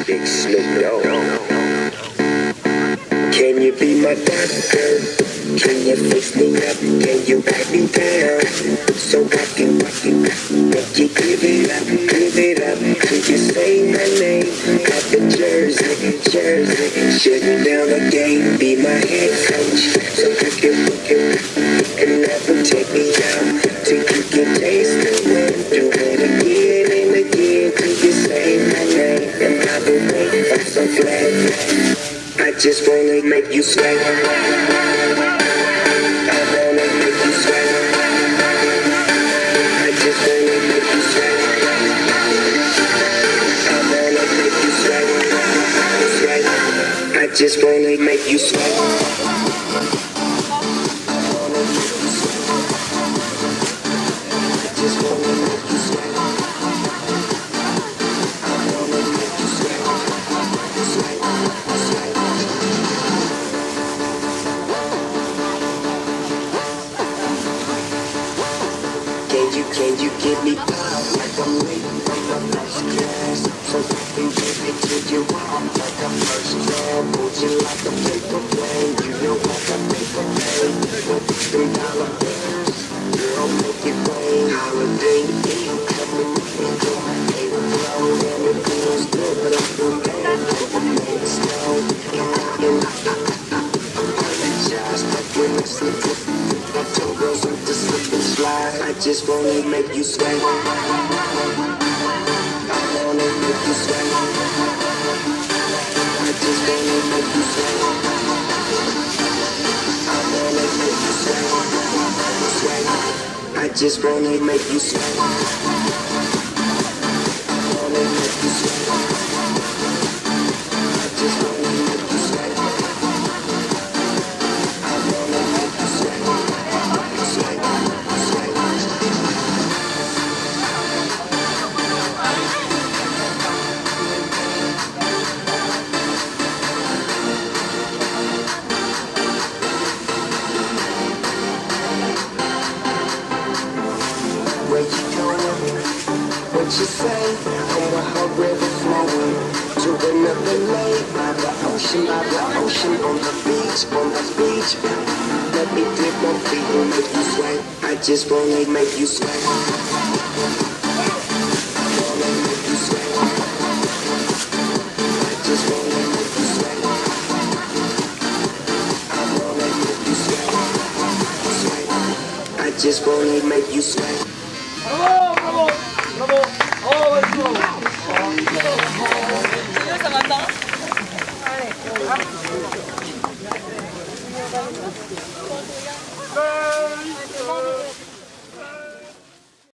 Big Snoop Dogg. Can you be my doctor? Can you fix me up? Can you back me down? So I can make you give it up, give it up. Could you say my name? Got the jersey, jersey. Shutting down the game, be my head coach. So you can and never take me out. Till you can taste the wind. Do it again and again. Till you say my name. And by the way, I'm so glad. I just wanna make you sweat. I wanna make you sweat. I just wanna make you sweat. I wanna make you sweat. Sweat. I just wanna make you sweat. I wanna make you sweat. I just wanna make you sweat. I wanna make you sweat. Sweat. Sweat. Can you get me out like I'm waiting for my first class? So I can take it to you out like I'm first class. Hold you like a paper plane. You know like a paper plane. With $3 bills, girl, make it rain. Holiday Eve, coming with me to my favorite flow. And it feels good, but I'm still mad. Over made it snow. And apologize, but when I slip it, I told girls I'm just slip and slide. I just wanna make you sweat. I wanna make you sweat. I just wanna make you sweat. I wanna make you sweat. Sweat. I just wanna make you sweat. I wanna make you sweat. I just wanna make you sweat. I wanna make you sweat. Sweat. Sweat. Where you going? What you say? On the whole river flowing to another lake by the ocean, on the beach, on the beach. Let me dip my feet and make you sweat. I just wanna make you sweat. I wanna make you sweat. I just wanna make you sweat. I wanna make you sweat. Sweat. I just wanna make you sweat.